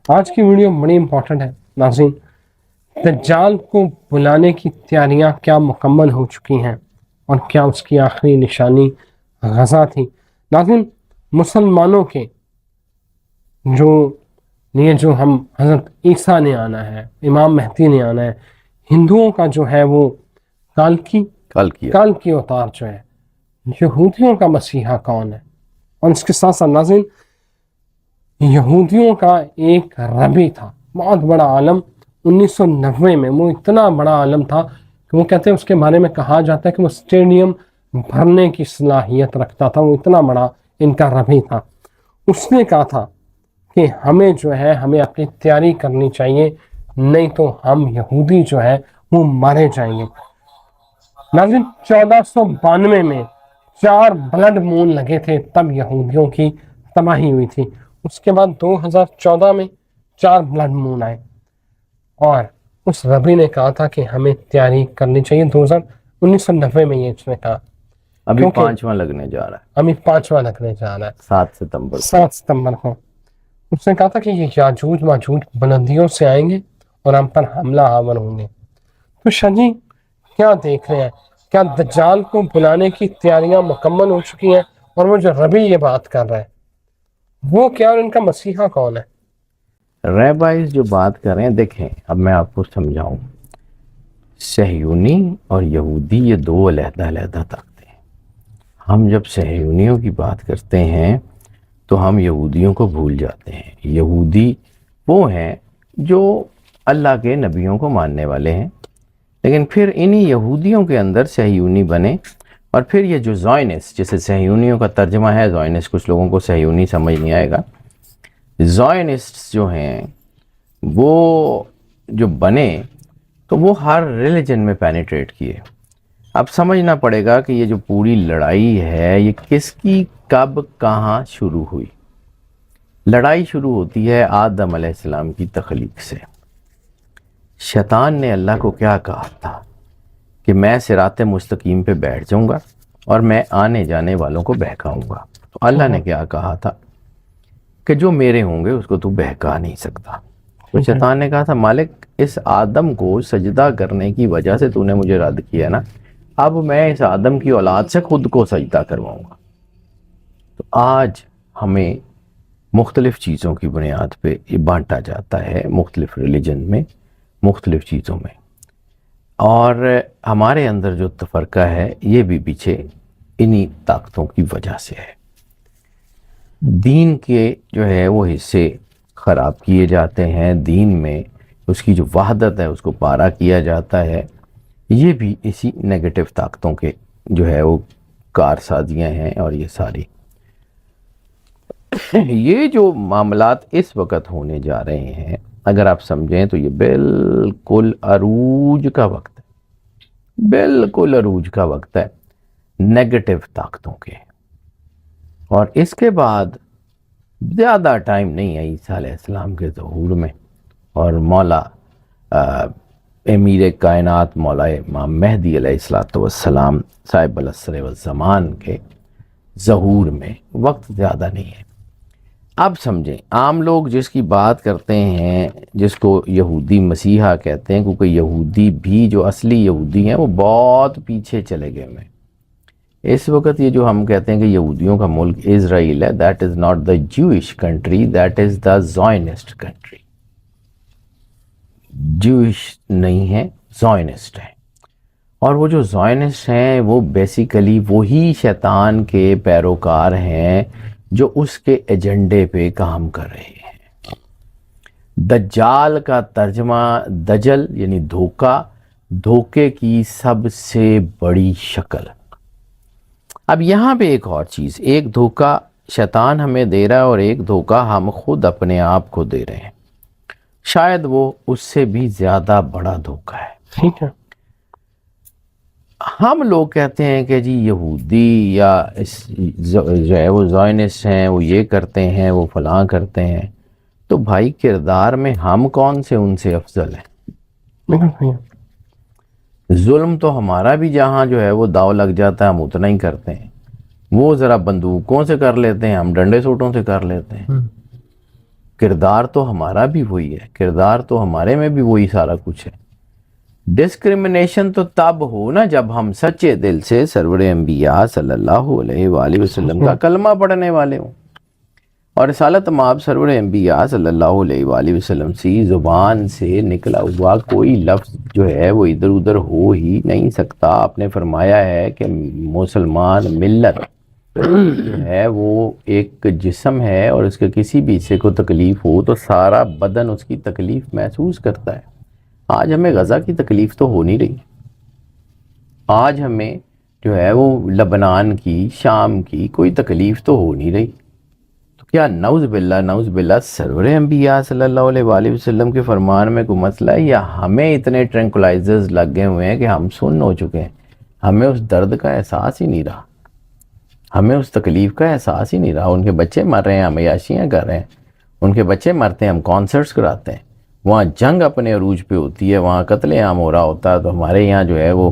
آج کی ویڈیو بڑی امپورٹنٹ ہے ناظرین. دجال کو بلانے کی تیاریاں کیا مکمل ہو چکی ہیں اور کیا اس کی آخری نشانی غزہ تھی؟ ناظرین، مسلمانوں کے جو ہم حضرت عیسیٰ نے آنا ہے، امام مہدی نے آنا ہے. ہندوؤں کا جو ہے وہ کال کی اوتار جو ہے. یہودیوں کا مسیحا کون ہے؟ اور اس کے ساتھ ساتھ ناظرین، یہودیوں کا ایک ربی تھا، بہت بڑا عالم. 1990 میں وہ اتنا بڑا عالم تھا کہ وہ کہتے ہیں اس کے بارے میں کہا جاتا ہے کہ وہ اسٹیڈیم بھرنے کی صلاحیت رکھتا تھا. وہ اتنا بڑا ان کا ربی تھا. اس نے کہا تھا کہ ہمیں جو ہے ہمیں اپنی تیاری کرنی چاہیے، نہیں تو ہم یہودی جو ہے وہ مارے جائیں گے. ناظرین، 1492 میں 4 بلڈ مون لگے تھے، تب یہودیوں کی تباہی ہوئی تھی. اس کے بعد 2014 میں 4 بلڈ مون آئے اور اس ربی نے کہا تھا کہ ہمیں تیاری کرنی چاہیے. 1990 میں یہ اس نے کہا. ابھی 5واں لگنے جا رہا ہے، ابھی 5واں لگنے جا رہا ہے 7 ستمبر کو. اس نے کہا تھا کہ یہ یاجوج ماجوج بلندیوں سے آئیں گے اور ہم پر حملہ آور ہوں گے. تو شاہ جی کیا دیکھ رہے ہیں؟ کیا دجال کو بلانے کی تیاریاں مکمل ہو چکی ہیں؟ اور وہ جو ربی یہ بات کر رہا ہے وہ کیا، اور ان کا مسیحا کون ہے؟ ریبائز جو بات کر رہے ہیں، دیکھیں اب میں آپ کو سمجھاؤں. صہیونی اور یہودی یہ 2 علیحدہ علیحدہ طاقتیں ہیں. ہم جب صہیونیوں کی بات کرتے ہیں تو ہم یہودیوں کو بھول جاتے ہیں. یہودی وہ ہیں جو اللہ کے نبیوں کو ماننے والے ہیں، لیکن پھر انہی یہودیوں کے اندر صہیونی بنے. اور پھر یہ جو زائنسٹ، جیسے صہیونیوں کا ترجمہ ہے زائنسٹ، کچھ لوگوں کو صہیونی سمجھ نہیں آئے گا. زائنسٹ جو ہیں وہ جو بنے تو وہ ہر ریلیجن میں پینیٹریٹ کیے. اب سمجھنا پڑے گا کہ یہ جو پوری لڑائی ہے یہ کس کی کب کہاں شروع ہوئی. لڑائی شروع ہوتی ہے آدم علیہ السلام کی تخلیق سے. شیطان نے اللہ کو کیا کہا تھا کہ میں صراط مستقیم پہ بیٹھ جاؤں گا اور میں آنے جانے والوں کو بہکاؤں گا. تو اللہ نے کیا کہا تھا کہ جو میرے ہوں گے اس کو تو بہکا نہیں سکتا. تو شیطان نے کہا تھا مالک اس آدم کو سجدہ کرنے کی وجہ سے تو نے مجھے رد کیا نا، اب میں اس آدم کی اولاد سے خود کو سجدہ کرواؤں گا. تو آج ہمیں مختلف چیزوں کی بنیاد پہ یہ بانٹا جاتا ہے، مختلف ریلیجن میں، مختلف چیزوں میں. اور ہمارے اندر جو تفرقہ ہے یہ بھی پیچھے انہی طاقتوں کی وجہ سے ہے. دین کے جو ہے وہ حصے خراب کیے جاتے ہیں، دین میں اس کی جو وحدت ہے اس کو پارا کیا جاتا ہے. یہ بھی اسی نیگیٹو طاقتوں کے جو ہے وہ کارسازیاں ہیں. اور یہ ساری یہ جو معاملات اس وقت ہونے جا رہے ہیں اگر آپ سمجھیں تو یہ بالکل عروج کا وقت ہے، بالکل عروج کا وقت ہے نیگیٹو طاقتوں کے. اور اس کے بعد زیادہ ٹائم نہیں ہے عیسیٰ علیہ السلام کے ظہور میں اور مولا امیر کائنات مولا امام مہدی علیہ السلام صاحب العصر والزمان کے ظہور میں. وقت زیادہ نہیں ہے. اب سمجھیں، عام لوگ جس کی بات کرتے ہیں جس کو یہودی مسیحا کہتے ہیں، کیونکہ یہودی بھی جو اصلی یہودی ہیں وہ بہت پیچھے چلے گئے ہیں. اس وقت یہ جو ہم کہتے ہیں کہ یہودیوں کا ملک اسرائیل ہے، that is not the Jewish country, that is the زائنسٹ country. Jewish نہیں ہے، زائنسٹ ہے. اور وہ جو زائنسٹ ہیں وہ بیسیکلی وہی شیطان کے پیروکار ہیں جو اس کے ایجنڈے پہ کام کر رہے ہیں. دجال کا ترجمہ دجل یعنی دھوکہ، دھوکے کی سب سے بڑی شکل. اب یہاں پہ ایک اور چیز، ایک دھوکہ شیطان ہمیں دے رہا ہے اور ایک دھوکہ ہم خود اپنے آپ کو دے رہے ہیں. شاید وہ اس سے بھی زیادہ بڑا دھوکہ ہے. ٹھیک ہے، ہم لوگ کہتے ہیں کہ جی یہودی یا جو ہے وہ زائنسٹ ہیں، وہ یہ کرتے ہیں، وہ فلاں کرتے ہیں. تو بھائی کردار میں ہم کون سے ان سے افضل ہیں؟ ظلم تو ہمارا بھی جہاں جو ہے وہ داؤ لگ جاتا ہے ہم اتنا ہی کرتے ہیں. وہ ذرا بندوقوں سے کر لیتے ہیں، ہم ڈنڈے سوٹوں سے کر لیتے ہیں. کردار تو ہمارا بھی وہی ہے، کردار تو ہمارے میں بھی وہی سارا کچھ ہے۔ ڈسکریمنیشن تو تب ہو نا جب ہم سچے دل سے سرور انبیاء صلی اللہ علیہ وآلہ وسلم کا کلمہ پڑھنے والے ہوں، اور رسالت مآب سرور انبیاء صلی اللہ علیہ وآلہ وسلم سی زبان سے نکلا ہوا کوئی لفظ جو ہے وہ ادھر ادھر ہو ہی نہیں سکتا۔ آپ نے فرمایا ہے کہ مسلمان ملت جو ہے وہ ایک جسم ہے، اور اس کے کسی بھی حصے کو تکلیف ہو تو سارا بدن اس کی تکلیف محسوس کرتا ہے۔ آج ہمیں غزہ کی تکلیف تو ہو نہیں رہی، آج ہمیں جو ہے وہ لبنان کی، شام کی کوئی تکلیف تو ہو نہیں رہی، تو کیا نعوذ باللہ سرور انبیاء صلی اللہ علیہ وآلہ وسلم کے فرمان میں کوئی مسئلہ ہے، یا ہمیں اتنے ٹرینکولائزرز لگ گئے ہوئے ہیں کہ ہم سن ہو چکے ہیں، ہمیں اس درد کا احساس ہی نہیں رہا، ہمیں اس تکلیف کا احساس ہی نہیں رہا۔ ان کے بچے مر رہے ہیں، ہم عیاشیاں کر رہے ہیں، ان کے بچے مرتے ہیں، ہم کانسرٹس کراتے ہیں، وہاں جنگ اپنے عروج پہ ہوتی ہے، وہاں قتل عام ہو رہا ہوتا ہے، تو ہمارے یہاں جو ہے وہ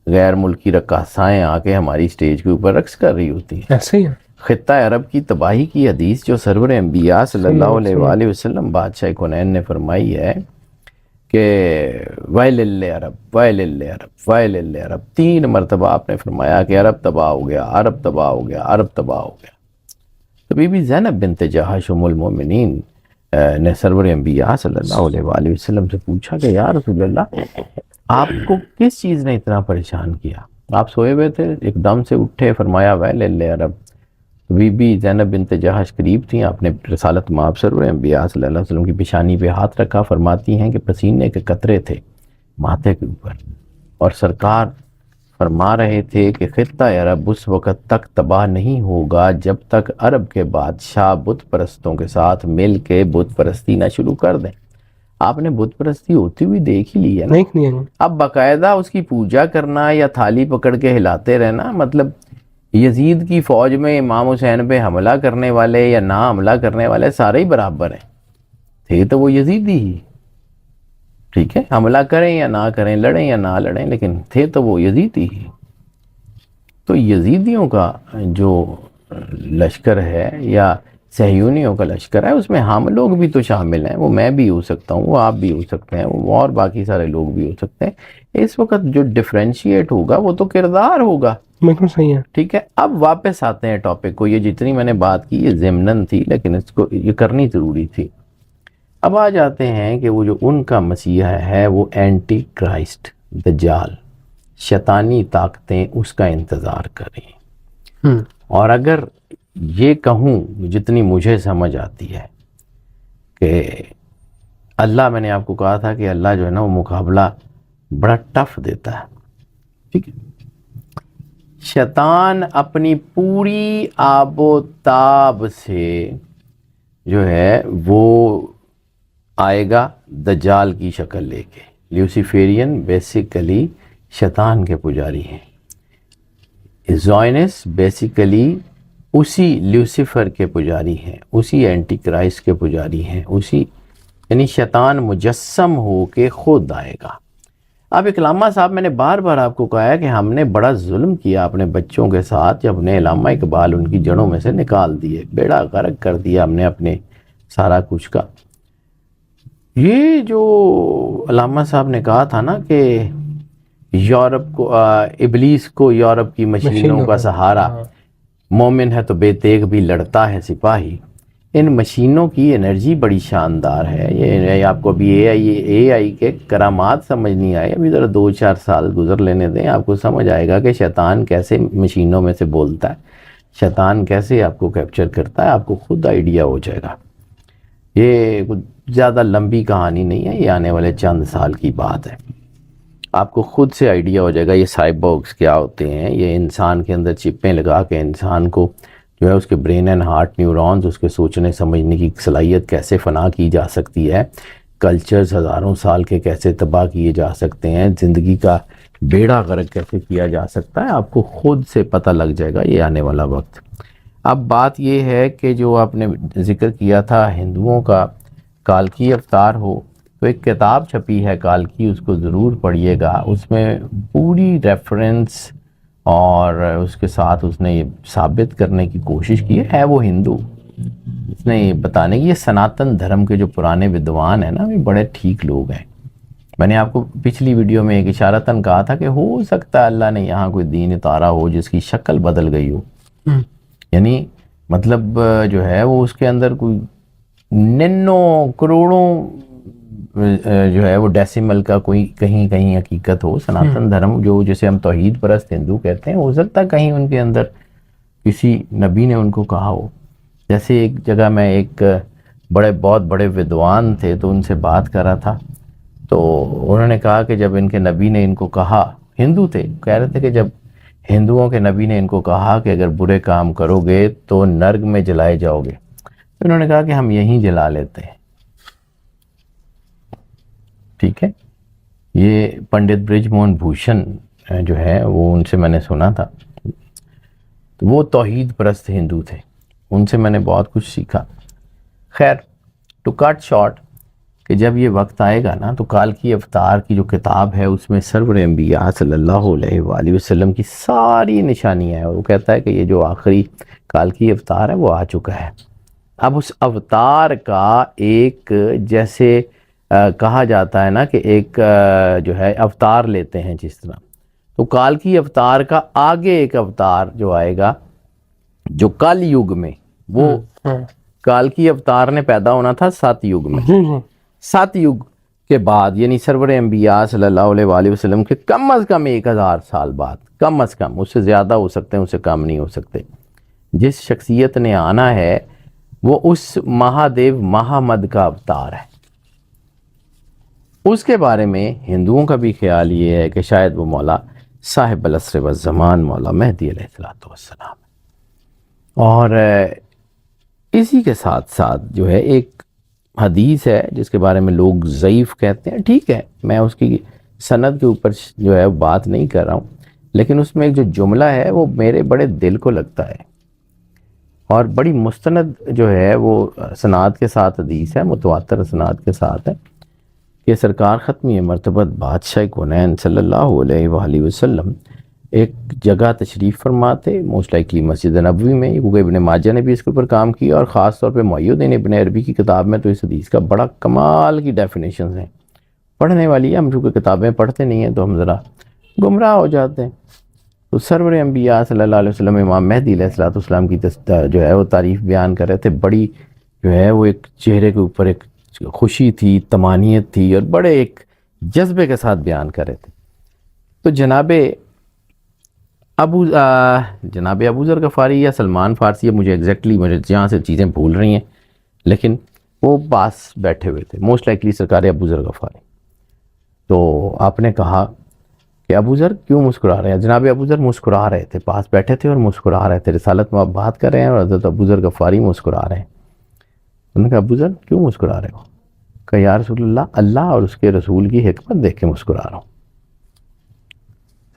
غیر ملکی رقاصائیں آ کے ہماری سٹیج کے اوپر رقص کر رہی ہوتی ہیں۔ ایسے ہی ہے۔ خطہ عرب کی تباہی کی حدیث جو سرور انبیاء صلی اللہ علیہ وآلہ وسلم بادشاہ کونین نے فرمائی ہے کہ ویل للعرب ویل للعرب ویل للعرب، 3 مرتبہ آپ نے فرمایا کہ عرب تباہ ہو گیا، عرب تباہ ہو گیا، عرب تباہ ہو گیا۔ تو بی بی زینب بنت جہش ام المومنین نے سرور انبیاء صلی اللہ علیہ وآلہ وسلم سے پوچھا کہ یا رسول اللہ، آپ کو کس چیز نے اتنا پریشان کیا؟ آپ سوئے ہوئے تھے، ایک دم سے اٹھے، فرمایا ویل للعرب۔ بی بی زینب بنت جہش قریب تھیں، آپ نے رسالت مآب سرور انبیاء صلی اللہ علیہ وسلم کی پیشانی پہ ہاتھ رکھا، فرماتی ہیں کہ پسینے کے قطرے تھے ماتھے کے اوپر، اور سرکار فرما رہے تھے کہ خطہ عرب اس وقت تک تباہ نہیں ہوگا جب تک عرب کے بادشاہ بت پرستوں کے ساتھ مل کے بت پرستی نہ شروع کر دیں۔ آپ نے بت پرستی ہوتی ہوئی دیکھ ہی لی ہے نا، نہیں کیا نہیں۔ اب باقاعدہ اس کی پوجا کرنا یا تھالی پکڑ کے ہلاتے رہنا، مطلب یزید کی فوج میں امام حسین پہ حملہ کرنے والے یا نہ حملہ کرنے والے سارے ہی برابر ہیں، تھے تو وہ یزیدی ہی، ٹھیک ہے، حملہ کریں یا نہ کریں، لڑیں یا نہ لڑیں، لیکن تھے تو وہ یزیدی ہی۔ تو یزیدیوں کا جو لشکر ہے یا صہیونیوں کا لشکر ہے، اس میں ہم لوگ بھی تو شامل ہیں، وہ میں بھی ہو سکتا ہوں، وہ آپ بھی ہو سکتے ہیں، وہ اور باقی سارے لوگ بھی ہو سکتے ہیں۔ اس وقت جو ڈفرینشیٹ ہوگا وہ تو کردار ہوگا، بالکل صحیح ہے۔ ٹھیک ہے۔ اب واپس آتے ہیں ٹاپک کو، یہ جتنی میں نے بات کی یہ ضمناً تھی، لیکن اس کو یہ کرنی ضروری تھی۔ اب آ جاتے ہیں کہ وہ جو ان کا مسیحا ہے وہ اینٹی کرائسٹ، دجال، شیطانی طاقتیں اس کا انتظار کریں۔ اور اگر یہ کہوں جتنی مجھے سمجھ آتی ہے کہ اللہ، میں نے آپ کو کہا تھا کہ اللہ جو ہے نا وہ مقابلہ بڑا ٹف دیتا ہے، ٹھیک ہے۔ شیطان اپنی پوری آب و تاب سے جو ہے وہ آئے گا دجال کی شکل لے کے۔ لیوسیفیرین بیسیکلی شیطان کے پجاری ہیں، زائنس بیسیکلی اسی لیوسیفر کے پجاری ہیں، اسی اینٹی کرائسٹ کے پجاری ہیں، اسی یعنی شیطان مجسم ہو کے خود آئے گا۔ اب علامہ صاحب، میں نے بار بار آپ کو کہا ہے کہ ہم نے بڑا ظلم کیا اپنے بچوں کے ساتھ جب نے علامہ اقبال ان کی جڑوں میں سے نکال دیے، بیڑا غرق کر دیا ہم نے اپنے سارا کچھ کا۔ یہ جو علامہ صاحب نے کہا تھا نا کہ یورپ کو ابلیس کو یورپ کی مشینوں کا سہارا، مومن ہے تو بے تیغ بھی لڑتا ہے سپاہی، ان مشینوں کی انرجی بڑی شاندار ہے۔ یہ آپ کو ابھی اے آئی کے کرامات سمجھ نہیں آئے، ابھی ذرا 2-4 سال گزر لینے دیں، آپ کو سمجھ آئے گا کہ شیطان کیسے مشینوں میں سے بولتا ہے، شیطان کیسے آپ کو کیپچر کرتا ہے، آپ کو خود آئیڈیا ہو جائے گا۔ یہ زیادہ لمبی کہانی نہیں ہے، یہ آنے والے چند سال کی بات ہے، آپ کو خود سے آئیڈیا ہو جائے گا یہ سائبورگز کیا ہوتے ہیں۔ یہ انسان کے اندر چپیں لگا کے انسان کو جو ہے اس کے برین اینڈ ہارٹ نیورونز، اس کے سوچنے سمجھنے کی صلاحیت کیسے فنا کی جا سکتی ہے، کلچرز ہزاروں سال کے کیسے تباہ کیے جا سکتے ہیں، زندگی کا بیڑا غرق کیسے کیا جا سکتا ہے، آپ کو خود سے پتہ لگ جائے گا یہ آنے والا وقت۔ اب بات یہ ہے کہ جو آپ نے ذکر کیا تھا ہندوؤں کا کالکی اوتار ہو، تو ایک کتاب چھپی ہے کالکی، اس کو ضرور پڑھیے گا، اس میں پوری ریفرنس اور اس کے ساتھ اس نے یہ ثابت کرنے کی کوشش کی ہے وہ ہندو، اس نے یہ بتانے کی یہ سناتن دھرم کے جو پرانے ودوان ہیں نا یہ بڑے ٹھیک لوگ ہیں. میں نے آپ کو پچھلی ویڈیو میں ایک اشارتاً کہا تھا کہ ہو سکتا ہے اللہ نے یہاں کوئی دین اتارا ہو جس کی شکل بدل گئی ہو. یعنی مطلب جو ہے وہ اس کے اندر کوئی ننوں کروڑوں جو ہے وہ ڈیسیمل کا کوئی کہیں کہیں حقیقت ہو. سناتن دھرم جو جسے ہم توحید پرست ہندو کہتے ہیں ہو سکتا ہے کہیں ان کے اندر کسی نبی نے ان کو کہا ہو. جیسے ایک جگہ میں ایک بہت بڑے ودوان تھے تو ان سے بات کر رہا تھا تو انہوں نے کہا کہ جب ان کے نبی نے ان کو کہا, ہندو تھے, کہہ رہے تھے کہ جب ہندوؤں کے نبی نے ان کو کہا کہ اگر برے کام کرو گے تو نرک میں جلائے جاؤ گے, تو انہوں نے کہا کہ ہم یہیں جلا لیتے ہیں. ٹھیک ہے, یہ پنڈت برج موہن بھوشن جو ہے وہ ان سے میں نے سنا تھا, تو وہ توحید پرست ہندو تھے, ان سے میں نے بہت کچھ سیکھا. خیر ٹو کٹ شارٹ کہ جب یہ وقت آئے گا نا تو کالکی اوتار کی جو کتاب ہے اس میں سرور انبیاء صلی اللہ علیہ وآلہ وسلم کی ساری نشانیاں ہیں, اور وہ کہتا ہے کہ یہ جو آخری کالکی اوتار ہے وہ آ چکا ہے. اب اس اوتار کا ایک جیسے کہا جاتا ہے نا کہ ایک جو ہے اوتار لیتے ہیں جس طرح, تو کالکی اوتار کا آگے ایک اوتار جو آئے گا جو کل یگ میں, وہ کالکی اوتار نے پیدا ہونا تھا ست یگ میں. ست یگ کے بعد یعنی سرور انبیاء صلی اللہ علیہ وآلہ وسلم کے کم از کم 1000 سال بعد, کم از کم, اس سے زیادہ ہو سکتے ہیں اس سے کم نہیں ہو سکتے, جس شخصیت نے آنا ہے وہ اس مہادیو مہامد کا اوتار ہے. اس کے بارے میں ہندوؤں کا بھی خیال یہ ہے کہ شاید وہ مولا صاحب العصر والزمان مولا مہدی علیہ السلام. اور اسی کے ساتھ ساتھ جو ہے ایک حدیث ہے جس کے بارے میں لوگ ضعیف کہتے ہیں, ٹھیک ہے میں اس کی سند کے اوپر جو ہے بات نہیں کر رہا ہوں, لیکن اس میں ایک جو جملہ ہے وہ میرے بڑے دل کو لگتا ہے, اور بڑی مستند جو ہے وہ سند کے ساتھ حدیث ہے, متواتر سند کے ساتھ ہے کہ سرکار ختمی مرتبت بادشاہ کونین صلی اللہ علیہ وآلہ وسلم ایک جگہ تشریف فرماتے, موسٹ لائکلی مسجد نبوی میں, کیونکہ ابن ماجہ نے بھی اس کے اوپر کام کیا, اور خاص طور پہ محی الدین ابن عربی کی کتاب میں تو اس حدیث کا بڑا کمال کی ڈیفینیشنز ہیں, پڑھنے والی ہے. ہم چونکہ کتابیں پڑھتے نہیں ہیں تو ہم ذرا گمراہ ہو جاتے ہیں. تو سرور انبیاء صلی اللہ علیہ وسلم امام مہدی علیہ السلام کی جو ہے وہ تعریف بیان کر رہے تھے. بڑی جو ہے وہ ایک چہرے کے اوپر ایک خوشی تھی, طمانیت تھی, اور بڑے ایک جذبے کے ساتھ بیان کر رہے تھے. تو جناب ابو ذر غفاری یا سلمان فارسی, مجھے ایگزیکٹلی مجھے جہاں سے چیزیں بھول رہی ہیں, لیکن وہ پاس بیٹھے ہوئے تھے, موسٹ لائکلی سرکار ابو ذر غفاری. تو آپ نے کہا کہ ابو ذر کیوں مسکرا رہے ہیں؟ جناب ابو ذر مسکرا رہے تھے, پاس بیٹھے تھے اور مسکرا رہے تھے. رسالت میں آپ بات کر رہے ہیں اور حضرت ابو ذر غفاری مسکرا رہے ہیں. انہوں نے کہا ابو ذر کیوں مسکرا رہے ہو؟ کہ یا رسول اللہ, اللہ اور اس کے رسول کی حکمت دیکھ کے مسکرا رہا ہوں.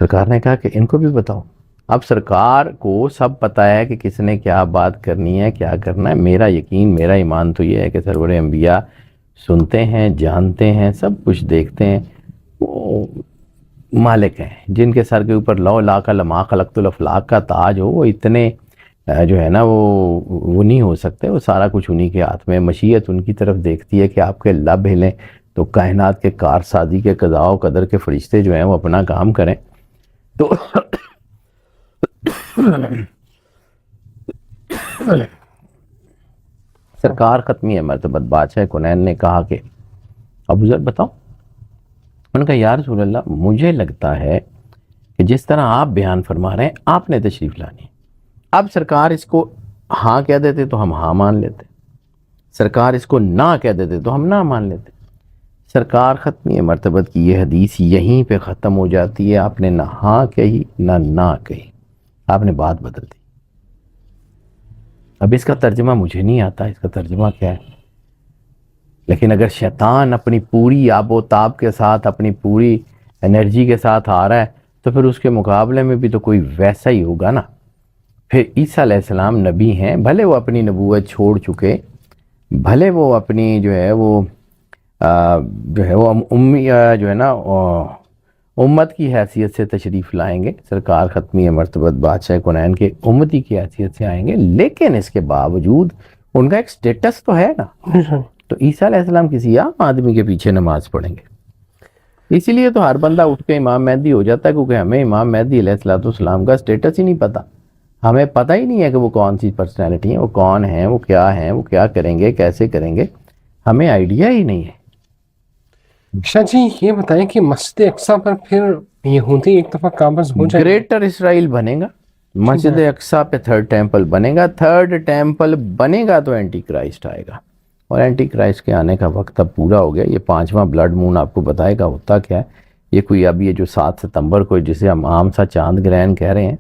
سرکار نے کہا کہ ان کو بھی بتاؤ. اب سرکار کو سب پتہ ہے کہ کس نے کیا بات کرنی ہے, کیا کرنا ہے. میرا یقین, میرا ایمان تو یہ ہے کہ سرور انبیاء سنتے ہیں, جانتے ہیں, سب کچھ دیکھتے ہیں. وہ مالک ہیں جن کے سر کے اوپر لو لا کا لما خلقت الافلاق کا تاج ہو, وہ اتنے جو ہے نا وہ نہیں ہو سکتے. وہ سارا کچھ انہی کے ہاتھ میں, مشیت ان کی طرف دیکھتی ہے کہ آپ کے لب ہلیں تو کائنات کے کارسازی کے قضاء و قدر کے فرشتے جو ہیں وہ اپنا کام کریں. تو سرکار ختمی مرتبت بادشاہ کونین نے کہا کہ ابو ذر بتاؤ. انہوں نے کہا یا رسول اللہ, مجھے لگتا ہے کہ جس طرح آپ بیان فرما رہے ہیں آپ نے تشریف لانی ہے. اب سرکار اس کو ہاں کہہ دیتے تو ہم ہاں مان لیتے, سرکار اس کو نہ کہہ دیتے تو ہم نہ مان لیتے. سرکار ختمی مرتبت کی یہ حدیث یہیں پہ ختم ہو جاتی ہے. آپ نے نہ ہاں کہی نہ کہی, آپ نے بات بدل دی. اب اس کا ترجمہ مجھے نہیں آتا, اس کا ترجمہ کیا ہے, لیکن اگر شیطان اپنی پوری آب و تاب کے ساتھ, اپنی پوری انرجی کے ساتھ آ رہا ہے تو پھر اس کے مقابلے میں بھی تو کوئی ویسا ہی ہوگا نا. پھر عیسیٰ علیہ السلام نبی ہیں, بھلے وہ اپنی نبوت چھوڑ چکے, بھلے وہ اپنی جو ہے وہ امی جو ہے نا امت کی حیثیت سے تشریف لائیں گے. سرکار ختمی مرتبت بادشاہ کونین کے امتی کی حیثیت سے آئیں گے, لیکن اس کے باوجود ان کا ایک سٹیٹس تو ہے نا. تو عیسیٰ علیہ السلام کسی عام آدمی کے پیچھے نماز پڑھیں گے؟ اسی لیے تو ہر بندہ اٹھ کے امام مہدی ہو جاتا ہے، کیونکہ ہمیں امام مہدی علیہ السلام کا سٹیٹس ہی نہیں پتہ. ہمیں پتہ ہی نہیں ہے کہ وہ کون سی پرسنالٹی ہیں، وہ کون ہیں، وہ کیا کریں گے، کیسے کریں گے، ہمیں آئیڈیا ہی نہیں ہے. شاہ جی یہ بتائیں کہ مسجد اقصیٰ پر پھر یہودی ایک دفعہ قابض ہو جائے گا؟ گریٹر اسرائیل بنے گا، مسجد اقصیٰ پہ تھرڈ ٹیمپل بنے گا. تھرڈ ٹیمپل بنے گا تو اینٹی کرائسٹ آئے گا، اور اینٹی کرائسٹ کے آنے کا وقت اب پورا ہو گیا. یہ 5واں بلڈ مون آپ کو بتائے گا ہوتا کیا ہے. یہ کوئی اب یہ جو 7 ستمبر کو جسے ہم عام سا چاند گرہن کہہ رہے ہیں،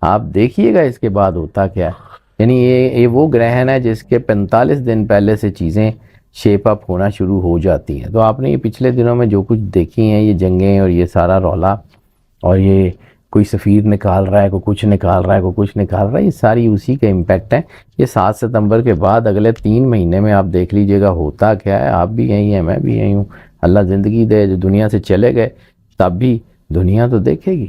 آپ دیکھیے گا اس کے بعد ہوتا کیا ہے. یعنی یہ وہ گرہن ہے جس کے 45 دن پہلے سے چیزیں شیپ اپ ہونا شروع ہو جاتی ہیں. تو آپ نے یہ پچھلے دنوں میں جو کچھ دیکھی ہیں، یہ جنگیں اور یہ سارا رولا، اور یہ کوئی سفیر نکال رہا ہے، کوئی کچھ نکال رہا ہے، کوئی کچھ نکال رہا ہے، یہ ساری اسی کا امپیکٹ ہے. یہ 7 ستمبر کے بعد اگلے 3 مہینے میں آپ دیکھ لیجئے گا ہوتا کیا ہے. آپ بھی یہیں ہیں، میں بھی یہیں ہوں. اللہ زندگی دے، جو دنیا سے چلے گئے تب بھی دنیا تو دیکھے گی.